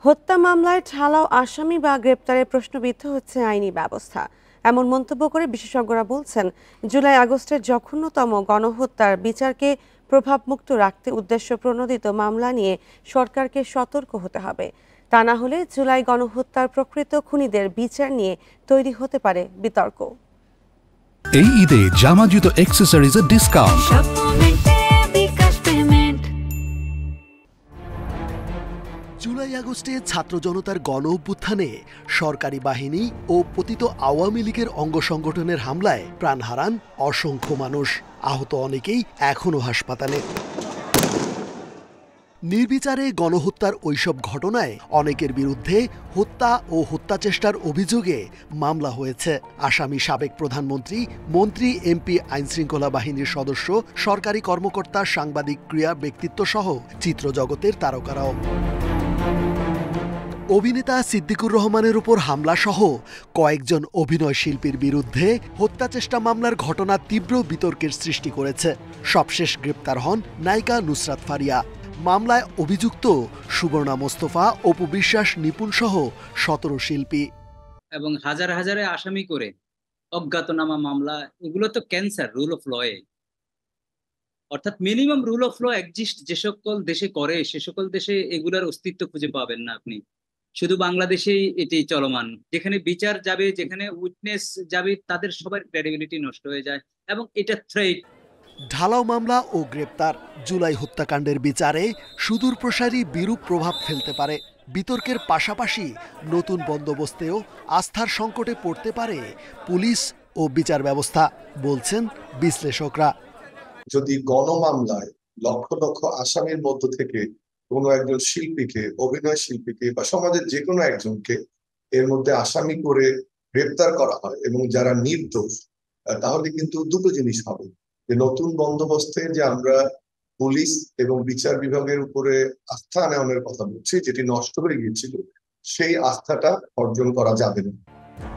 হত্যা মামলায় ঢালাও আসামি বা গ্রেপ্তারে প্রশ্নবিদ্ধ হচ্ছে আইনি ব্যবস্থা। এমন মন্তব্য করে বিশেষজ্ঞরা বলছেন, জুলাই আগস্টের জঘন্যতম গণহত্যার বিচারকে প্রভাবমুক্ত রাখতে উদ্দেশ্য প্রণোদিত মামলা নিয়ে সরকারকে সতর্ক হতে হবে। তা না হলে জুলাই গণহত্যার প্রকৃত খুনিদের বিচার নিয়ে তৈরি হতে পারে বিতর্ক। এই ঈদে জামা জুতো অ্যাক্সেসরিজের ডিসকাউন্ট। জুলাই আগস্টে ছাত্র জনতার গণ অভ্যুত্থানে সরকারি বাহিনী ও পতিত আওয়ামী লীগের অঙ্গ সংগঠনের হামলায় প্রাণ হারান অসংখ্য মানুষ। আহত অনেকেই এখনও হাসপাতালে। নির্বিচারে গণহত্যার ওইসব ঘটনায় অনেকের বিরুদ্ধে হত্যা ও হত্যাচেষ্টার অভিযোগে মামলা হয়েছে। আসামি সাবেক প্রধানমন্ত্রী, মন্ত্রী, এমপি, আইনশৃঙ্খলা বাহিনীর সদস্য, সরকারি কর্মকর্তা, সাংবাদিক, ক্রীড়া ব্যক্তিত্ব সহ চিত্রজগতের তারকারাও। অভিনেতা সিদ্দিকুর রহমানের উপর হামলা সহ কয়েকজন অভিনয় শিল্পীর বিরুদ্ধে হত্যাচেষ্টা মামলার ঘটনা তীব্র বিতর্কের সৃষ্টি করেছে। সবশেষ গ্রেপ্তার হন নায়িকা নুসরাত ফারিয়া। মামলায় অভিযুক্ত সুবর্ণা মোস্তফা, অপু বিশ্বাস, নিপুণ সহ 17 শিল্পী এবং হাজার হাজারে আসামি করে অজ্ঞাতনামা মামলা, এগুলো তো ক্যান্সার রুল অফ লয়ে। অর্থাৎ minimum rule of law exist যে সকল দেশে করে, সে সকল দেশে এগুলার অস্তিত্ব খুঁজে পাবেন না আপনি। শুধু বাংলাদেশেই এটি চলমান। যেখানে বিচার যাবে, যেখানে উইটনেস যাবে, তাদের সবার ক্রেডিবিলিটি নষ্ট হয়ে যায় এবং এটা থ্রেট। ঢালাও মামলা ও গ্রেপ্তার জুলাই হত্যাকাণ্ডের বিচারে সুদূর প্রসারী বিরূপ প্রভাব ফেলতে পারে। বিতর্কের পাশাপাশি নতুন বন্দোবস্তেও আস্থার সংকটে পড়তে পারে পুলিশ ও বিচার ব্যবস্থা, বলছেন বিশ্লেষকরা। যদি গণমামলায় লক্ষ লক্ষ আসামির মধ্য থেকে কোনো একজন শিল্পীকে, অভিনয় শিল্পীকে বা সমাজের যে কোনো একজনকে এর মধ্যে আসামি করে গ্রেপ্তার করা হয় এবং যারা নির্দোষ, তাহলে কিন্তু দুটো জিনিস হবে। যে নতুন বন্দোবস্তে যে আমরা পুলিশ এবং বিচার বিভাগের উপরে আস্থা আনয়নের কথা বলছি, যেটি নষ্ট হয়ে গিয়েছিল, সেই আস্থাটা অর্জন করা যাবে না।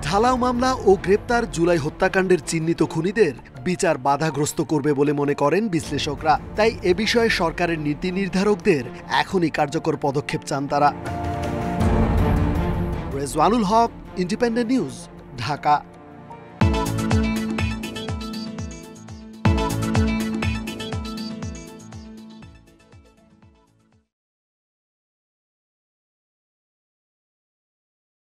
ঢালাও মামলা ও গ্রেপ্তার জুলাই হত্যাকাণ্ডের চিহ্নিত খুনিদের বিচার বাধাগ্রস্ত করবে বলে মনে করেন বিশ্লেষকরা। তাই এ বিষয়ে সরকারের নীতি নির্ধারকদের এখনই কার্যকর পদক্ষেপ চান তারা। রেজওয়ানুল হক, ইন্ডিপেন্ডেন্ট নিউজ, ঢাকা।